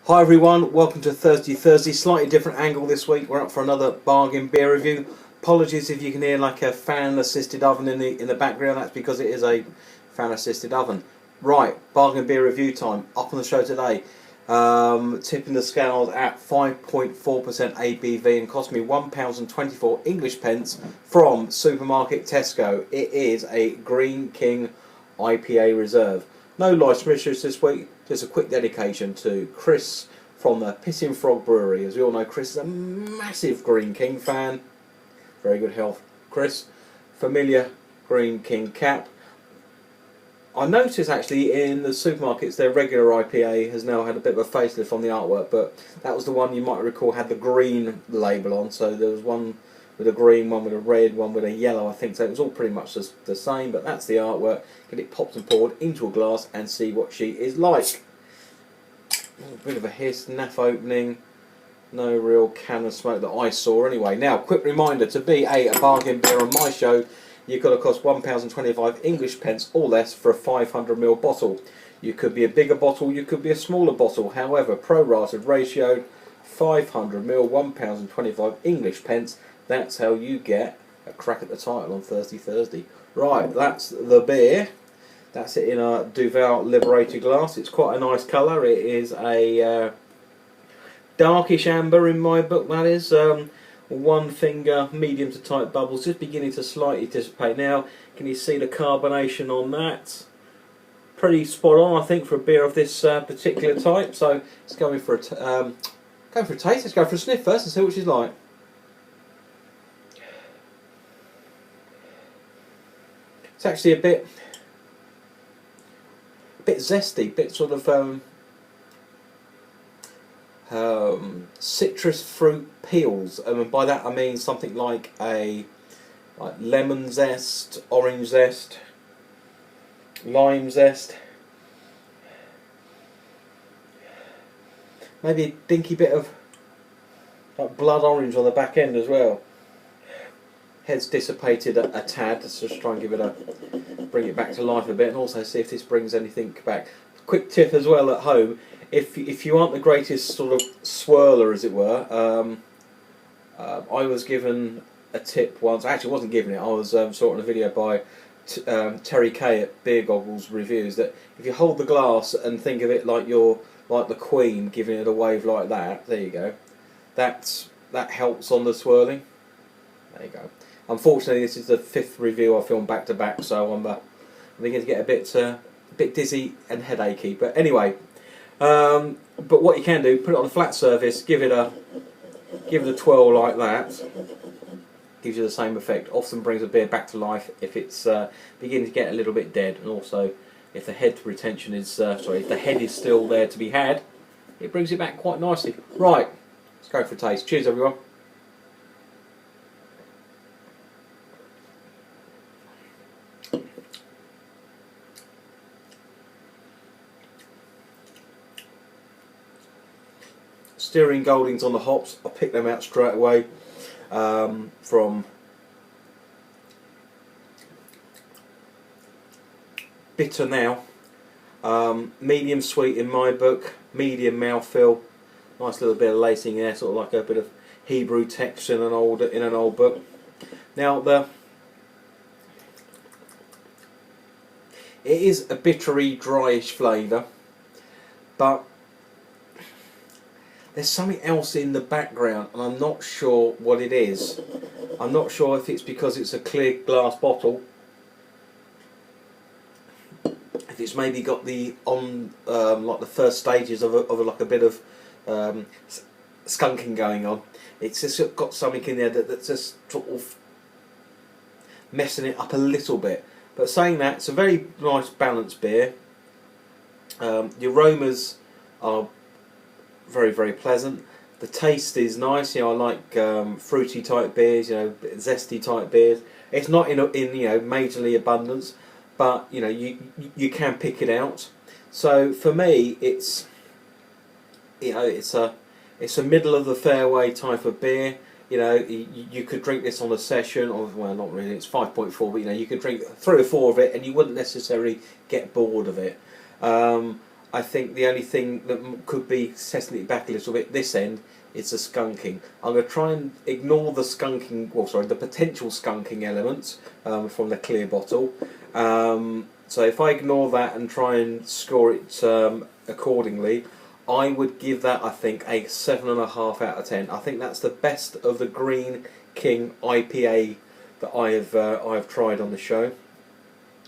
Hi everyone, welcome to Thursday. Slightly different angle this week. We're up for another bargain beer review. Apologies if you can hear like a fan-assisted oven in the background. That's because it is a fan-assisted oven. Right, bargain beer review time. Up on the show today. Tipping the scales at 5.4% ABV and cost me £1.24 English pence from supermarket Tesco. It is a Greene King IPA Reserve. No licence issues this week, just a quick dedication to Chris from the Pissing Frog Brewery. As we all know, Chris is a massive Greene King fan. Very good health, Chris. Familiar Greene King cap. I noticed actually in the supermarkets their regular IPA has now had a bit of a facelift on the artwork, but that was the one you might recall had the green label on, so there was one with a green, one with a red, one with a yellow, I think. So it was all pretty much the same, but that's the artwork. Get it popped and poured into a glass and see what she is like. A bit of a hiss, naff opening. No real can of smoke that I saw anyway. Now, quick reminder, to be a bargain beer on my show, you've got to cost £1.25 English pence or less for a 500ml bottle. You could be a bigger bottle, you could be a smaller bottle. However, prorated ratio, 500ml, £1.25 English pence. That's how you get a crack at the title on Thursday. Right, that's the beer. That's it in a Duval Liberated glass. It's quite a nice colour. It is a darkish amber in my book, that is. One finger, medium to tight bubbles, just beginning to slightly dissipate now. Can you see the carbonation on that? Pretty spot on, I think, for a beer of this particular type. So let's go in for a taste. Let's go for a sniff first and see what she's like. It's actually a bit zesty, bit sort of citrus fruit peels, and by that I mean something like lemon zest, orange zest, lime zest, maybe a dinky bit of like blood orange on the back end as well. Head's dissipated a tad. Let's just try and bring it back to life a bit, and also see if this brings anything back. Quick tip as well at home: if you aren't the greatest sort of swirler, as it were, I was given a tip once. Actually, I wasn't given it. I was saw it on a video by Terry Kay at Beer Goggles Reviews, that if you hold the glass and think of it like you're like the Queen giving it a wave like that, there you go. That helps on the swirling. There you go. Unfortunately, this is the 5th review I filmed back to back, so I'm beginning to get a bit dizzy and headachy. But anyway, but what you can do, put it on a flat surface, give it a twirl like that. Gives you the same effect. Often brings a beer back to life if it's beginning to get a little bit dead, and also if the head retention is if the head is still there to be had, it brings it back quite nicely. Right, let's go for a taste. Cheers, everyone. Steering Goldings on the hops. I'll pick them out straight away. From bitter now, medium sweet in my book, medium mouthfeel, nice little bit of lacing there, sort of like a bit of Hebrew text in an old book. Now it is a bittery, dryish flavour, but there's something else in the background, and I'm not sure what it is. I'm not sure if it's because it's a clear glass bottle, if it's maybe got the like the first stages of like a bit of skunking going on. It's just got something in there that's just sort of messing it up a little bit. But saying that, it's a very nice balanced beer. The aromas are very, very pleasant. The taste is nice. You know, I like fruity type beers. You know, zesty type beers. It's not in majorly abundance, but you know you can pick it out. So for me, it's a middle of the fairway type of beer. You know, you could drink this on a session, or well, not really. It's 5.4, but you know, you could drink 3 or 4 of it, and you wouldn't necessarily get bored of it. I think the only thing that could be setting it back a little bit this end is the skunking. I'm going to try and ignore the skunking, well, sorry, the potential skunking elements from the clear bottle. So if I ignore that and try and score it accordingly, I would give that, I think, a 7.5 out of 10. I think that's the best of the Greene King IPA that I have tried on the show.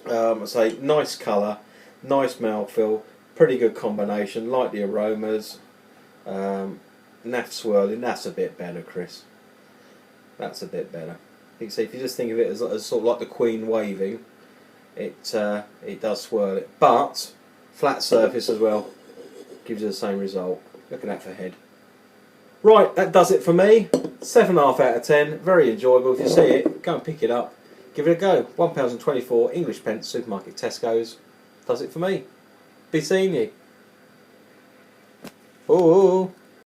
I say nice colour, nice mouthfeel, pretty good combination. Like the aromas, naff swirling. That's a bit better, Chris. That's a bit better. You can see if you just think of it as sort of like the Queen waving, it does swirl it, but flat surface as well gives you the same result. Look at that for head. Right, that does it for me. 7.5 out of 10. Very enjoyable. If you see it, go and pick it up. Give it a go. £1.24 English pence, supermarket Tesco's. Does it for me. Be seeing you. Oh.